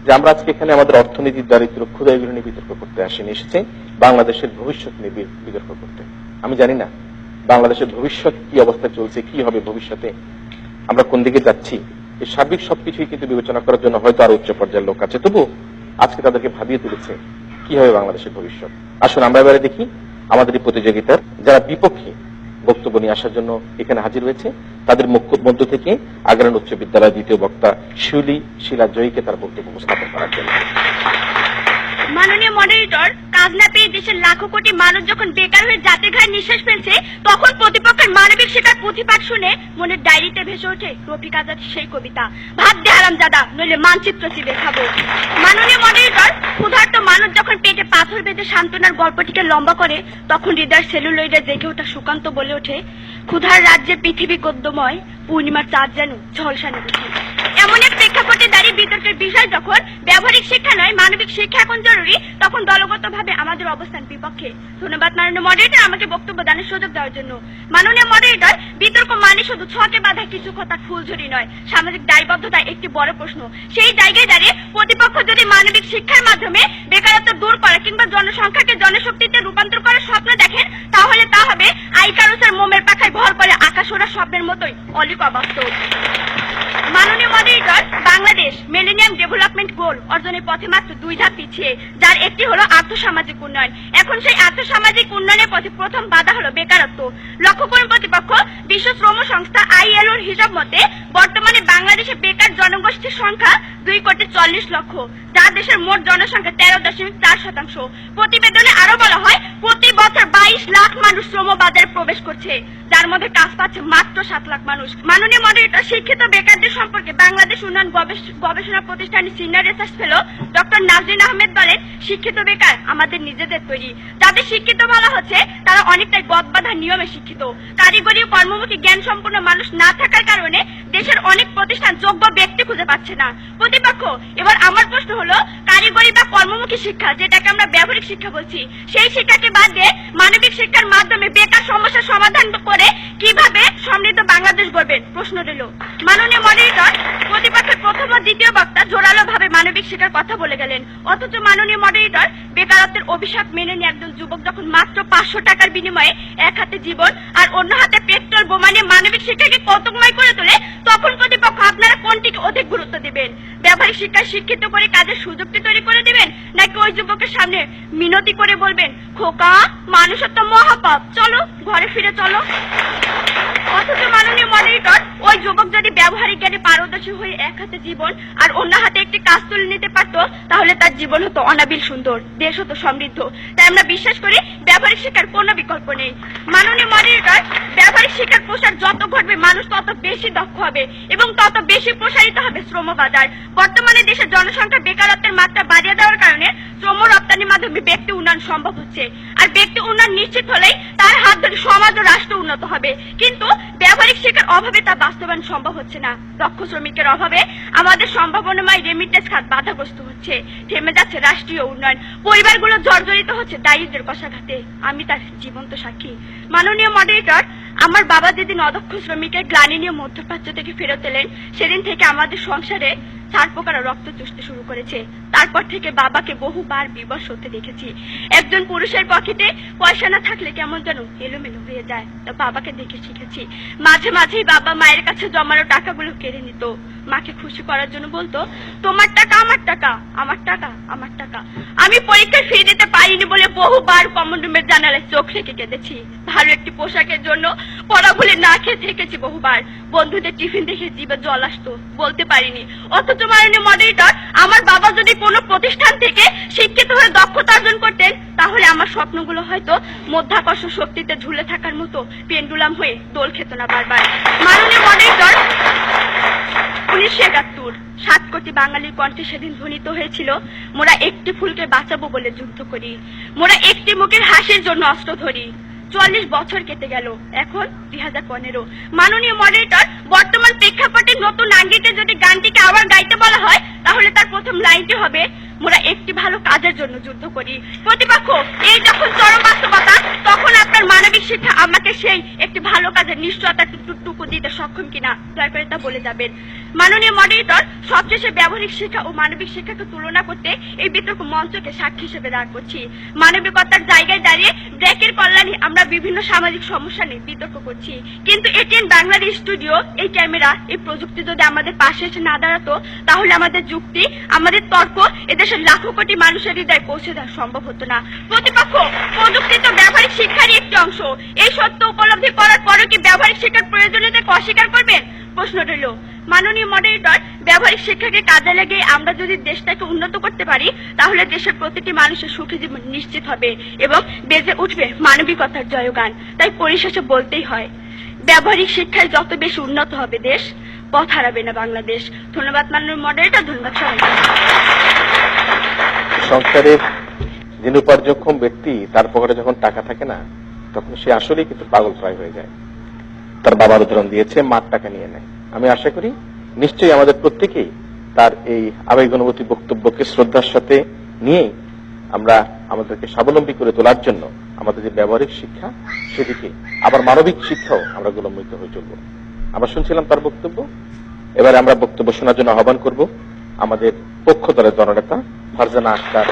যে আমরা আজকে এখানে আমাদের অর্থনীতির দারিদ্র ক্ষুধাগুলো নিয়ে বিতর্ক করতে আসেনি, এসেছে বাংলাদেশের ভবিষ্যৎ নিয়ে বিতর্ক করতে। আমি জানি না বাংলাদেশের ভবিষ্যৎ কি অবস্থা চলছে, কি হবে ভবিষ্যতে, আমরা কোন দিকে যাচ্ছি, এই সার্বিক সবকিছুই কিন্তু বিবেচনা করার জন্য হয়তো আরো উচ্চ পর্যায়ের লোক আছে, তবু আজকে তাদেরকে ভাবিয়ে তুলেছে কি হবে বাংলাদেশের ভবিষ্যৎ। আসুন আমরা এবারে দেখি আমাদের এই প্রতিযোগিতার যারা বিপক্ষে বক্তব্য নিয়ে আসার জন্য এখানে হাজির হয়েছে তাদের মধ্য থেকে আগ্রান উচ্চ বিদ্যালয়ের দ্বিতীয় বক্তা শিলা জয়ীকে তার বক্তব্য উপস্থাপন করার জন্য। মাননীয় মডারেটর, কাজ না পেয়ে দেশের লাখো কোটি মানুষ যখন বেকার হয়ে জাতির ঘাড়ে নিঃশ্বাস ফেলছে, তখন প্রতিপক্ষের মানবিক শিকার পুঁথিপাঠ শুনে মনের ডায়েরিতে ভেসে ওঠে রফিক আজাদের সেই কবিতা, ভাত দে হারামজাদা নইলে মানচিত্র চিবে খাবো। মাননীয় মডারেটর, ক্ষুধার্ত মানুষ যখন পেটে পাথর বেঁধে সান্ত্বনার গল্পটিকে লম্বা করে, তখন হৃদয়ের সেলুলয়েডে জেগে ওঠা সুকান্ত বলে ওঠে, ক্ষুধার রাজ্যে পৃথিবী গদ্যময়, পূর্ণিমার চাঁদ যেন ঝলসানো উঠে। এমন এক প্রেক্ষাপটে দাঁড়িয়ে বিতর্কের বিষয় যখন ব্যবহারিক শিক্ষা নয় মানবিক শিক্ষা এখন জরুরি, তখন দলগতভাবে আমাদের অবস্থান বিপক্ষে। ধন্যবাদ মাননীয় মডারেটর আমাকে বক্তব্য দানের সুযোগ দেওয়ার জন্য। মাননীয় মডারেটর, বিতর্ক মানে শুধু ছকে বাঁধা কিছু কথার ফুলঝুরি নয়, সামাজিক দায়বদ্ধতা একটি বড় প্রশ্ন। সেই জায়গায় দাঁড়িয়ে প্রতিপক্ষ যদি মানবিক শিক্ষার মাধ্যমে বেকারত্ব দূর করা কিংবা জনসংখ্যাকে জনশক্তিতে রূপান্তর করার স্বপ্ন দেখেন, তাহলে তা হবে আইকারুসের মোমের পাখায় ভর করে আকাশ ওড়া স্বপ্নের মতোই অলিক অবাস্তব। মাননীয় moderator, Bangladesh millennium development goal অর্জনের পথে মাত্র 2 ধাপ পিছিয়ে, যার একটি হলো আর্থসামাজিক উন্নয়ন। এখন সেই আর্থসামাজিক উন্নয়নের পথে প্রথম বাধা হলো বেকারত্ব। লক্ষ্য করুন প্রতিপক্ষ, বিশ্ব শ্রম সংস্থা ILOর হিসাব মতে বর্তমানে বাংলাদেশে বেকার জনগোষ্ঠীর সংখ্যা 2,40,00,000, যা দেশের মোট জনসংখ্যা 13.4%। প্রতিবেদনে আরো বলা হয়, প্রতি বছর 22 লাখ মানুষ শ্রম বাজারে প্রবেশ করছে, যার মধ্যে কাজ পাচ্ছে মাত্র 7 লাখ মানুষ। মাননীয় মডারেটর, শিক্ষিত বেকারদের সম্পর্কে বাংলাদেশ উন্নয়ন গবেষণা প্রতিষ্ঠানের senior research fellow doctor Nazrin Ahmed বলেন, শিক্ষিত বেকার আমাদের নিজেদের তৈরি। যাদের শিক্ষিত বলা হচ্ছে তারা অনেকটাই গদবাঁধা নিয়মে শিক্ষিত। কারিগরি ও কর্মমুখী জ্ঞান সম্পন্ন মানুষ না থাকার কারণে দেশের অনেক প্রতিষ্ঠান যোগ্য ব্যক্তি খুঁজে পাচ্ছে না। প্রতিপক্ষ, এবার আমার প্রশ্ন হলো, কারিগরি বা কর্মমুখী শিক্ষা, যেটাকে আমরা ব্যবহারিক শিক্ষা বলছি, সেই শিক্ষাকে বাদ দিয়ে মানবিক শিক্ষার মাধ্যমে বেকার সমস্যার সমাধান করে কিভাবে সমৃদ্ধ বাংলাদেশ গড়বেন? প্রশ্ন রইল। মাননীয় মডারেটর, প্রতিপক্ষের প্রথম ও দ্বিতীয় বক্তা জোরালো ভাবে মানবিক শিক্ষার কথা বলে গেলেন, অথচ মাননীয় মডারেটর, বেকারত্বের অভিশাপ মেনে নিয়ে একজন যুবক যখন মাত্র 500 টাকার বিনিময়ে এক হাতে জীবন আর অন্য হাতে পেট্রোল বোমা নিয়ে মানবিক শিক্ষাকে কৌতুকময় করে তোলে, তখন প্রতিপক্ষ আপনারা কোনটিকে অধিক গুরুত্ব দিবেন? ব্যবহারিক শিক্ষায় শিক্ষিত করে কাজের সুযোগটি তৈরি করে দিবেন, নাকি ওই যুবকের সামনে মিনতি করে বলবেন, খোকা মানুষত্ব মহাপাপ, চলো ঘরে ফিরে চলো? অথচ মাননীয় মডারেটর, ওই যুবক যদি ব্যবহারিক জ্ঞানে পারদর্শী হয়ে এক হাতে জীবন আর অন্য হাতে একটি কাজ তুলে নিতে পারতো, তাহলে তার জীবন হতো অনাবিল সুন্দর, দেশ হতো সমৃদ্ধ। তাই আমরা বিশ্বাস করি ব্যবহারিক শিক্ষার কোনো বিকল্প নেই। মাননীয় মডারেটর, ব্যবহারিক শিক্ষার প্রসার যত ঘটবে মানুষ তত বেশি দক্ষ হবে এবং তত বেশি প্রসারিত হবে শ্রম বাজার। বর্তমানে দেশের জনসংখ্যা বেকারত্বের মাত্রা বাড়িয়ে দেওয়ার কারণে শ্রম রপ্তানির মাধ্যমে ব্যক্তি উন্নয়ন সম্ভব হচ্ছে, আর ব্যক্তি উন্নয়ন নিশ্চিত হলেই তার হাত ধরে সমাজ ও রাষ্ট্র উন্নত হবে। কিন্তু ব্যবহারিক শিক্ষার অভাবে তা বাস্তবায়ন সম্ভব হচ্ছে না। দক্ষ শ্রমিকের অভাবে আমাদের সম্ভাবনাময় রেমিটেন্স খাত বাধাগ্রস্ত হচ্ছে, থেমে যাচ্ছে রাষ্ট্রীয় উন্নয়ন, পরিবারগুলো জর্জরিত হচ্ছে দারিদ্র্যের কষাঘাতে। আমি তার জীবন্ত সাক্ষী। মাননীয় মডারেটর, আমার বাবা যেদিন অদক্ষ শ্রমিকের গ্লানি নিয়ে মধ্যপ্রাচ্য থেকে ফেরত এলেন, সেদিন থেকে আমাদের সংসারে ছারপোকারা রক্ত চুষতে শুরু করেছে। তারপর থেকে বাবাকে বহুবার বিবশ হতে দেখেছি। একজন পুরুষের পকেটে পয়সা না থাকলে কেমন যেন এলোমেলো হয়ে যায়, তা বাবাকে দেখে শিখেছি। মাঝে মাঝেই বাবা মায়ের কাছে জমানো টাকাগুলো কেড়ে নিত, মাকে খুশি করার জন্য বলতো, তোমার টাকা আমার টাকা, আমার টাকা আমার টাকা। আমি পরীক্ষায় ফি দিতে পারিনি বলে বহুবার কমন রুমের জানালায় চোখ রেখে কেঁদেছি। ভালো একটি পোশাকের জন্য পড়া ভুলে না খেয়ে থেকেছি বহুবার। বন্ধুদের টিফিন দেখে জিভে জল আসতো, বলতে পারিনি। অথচ মাননীয় মডারেটর, আমার বাবা যদি কোনো প্রতিষ্ঠান থেকে শিক্ষিত হয়ে দক্ষতা অর্জন করতেন, তাহলে আমার স্বপ্নগুলো হয়তো মধ্যাকর্ষণ শক্তিতে ঝুলে থাকার মতো পেন্ডুলাম হয়ে দোল খেত না বারবার। মাননীয় মডারেটর, 1971 7 কোটি বাঙালির কণ্ঠে সেদিন ধ্বনিত হয়েছিল, মোরা একটি ফুলকে বাঁচাবো বলে যুদ্ধ করি, মোরা একটি মুখের হাসির জন্য অস্ত্র ধরি। 44 বছর কেটে গেল, এখন 2015। মাননীয় মডারেটর, বর্তমান প্রেক্ষাপটে নতুন আঙ্গিকে যদি গানটিকে আবার গাইতে বলা হয়, তাহলে তার প্রথম লাইনটি হবে, মোরা একটি ভালো কাজের জন্য যুদ্ধ করি। প্রতিপক্ষ এই যখন চরম বাস্তবতা, তখন আপনার মানবিক শিক্ষা আমাকে সেই একটি ভালো কাজের নিশ্চয়তা টুকু দিতে সক্ষম কিনা দয়া করে তা বলে যাবেন। মাননীয় মডারেটর, সবশেষে ব্যবহারিক শিক্ষা ও মানবিক শিক্ষাকে তুলনা করতে এই বিতর্ক মঞ্চকে সাক্ষী হিসেবে দাঁড় করছি। মানবিকতার জায়গায় দাঁড়িয়ে ব্র্যাকের কল্যাণে আমরা বিভিন্ন সামাজিক সমস্যা নিয়ে বিতর্ক করছি, কিন্তু এটিএন বাংলাদেশ স্টুডিও, এই ক্যামেরা, এই প্রযুক্তি যদি আমাদের পাশে এসে না দাঁড়াতো, তাহলে আমাদের যুক্তি, আমাদের তর্ক এদেশের লাখো কোটি মানুষের হৃদয়ে পৌঁছে দেওয়া সম্ভব হতো না। প্রতিপক্ষ, প্রযুক্তি তো ব্যবহারিক শিক্ষারই একটি অংশ। এই সত্য উপলব্ধি করার পরেও কি ব্যবহারিক শিক্ষার প্রয়োজনীয়তাকে অস্বীকার করবেন? প্রশ্ন রইল। মাননীয় মডারেটর, ব্যবহারিক শিক্ষাকে কাজে লাগিয়ে আমরা যদি দেশটাকে উন্নত করতে পারি, তাহলে দেশের প্রতিটি মানুষের সুখী জীবন নিশ্চিত হবে এবং বেজে উঠবে মানবিকতার জয়গান। তাই পরিশেষে বলতেই হয়, ব্যবহারিক শিক্ষায় যত বেশি উন্নত হবে দেশ, পথ হারাবে না বাংলাদেশ। ধন্যবাদ মাননীয় মডারেটর, ধন্যবাদ সবাইকে। সংসারের যিনি উপার্জনক্ষম ব্যক্তি, তার পকেটে যখন টাকা থাকে না, তখন সে আসলেই কিন্তু পাগল প্রায় হয়ে যায়। তার বাবার উদাহরণ দিয়েছে, মার টাকা নিয়ে নেয়। আমি আশা করি নিশ্চয়ই আমাদের প্রত্যেকেই তার এই আবেগ অনুভূতি বক্তব্যকে শ্রদ্ধার সাথে নিয়ে আমরা আমাদেরকে স্বাবলম্বী করে তোলার জন্য আমাদের যে ব্যবহারিক শিক্ষা, সেদিকে আবার মানবিক শিক্ষাও আমরা অবলম্বিত হয়ে চলব। আমরা শুনছিলাম তার বক্তব্য। এবারে আমরা বক্তব্য শোনার জন্য আহ্বান করব আমাদের পক্ষ দলের জননেতা ফারজানা আক্তার।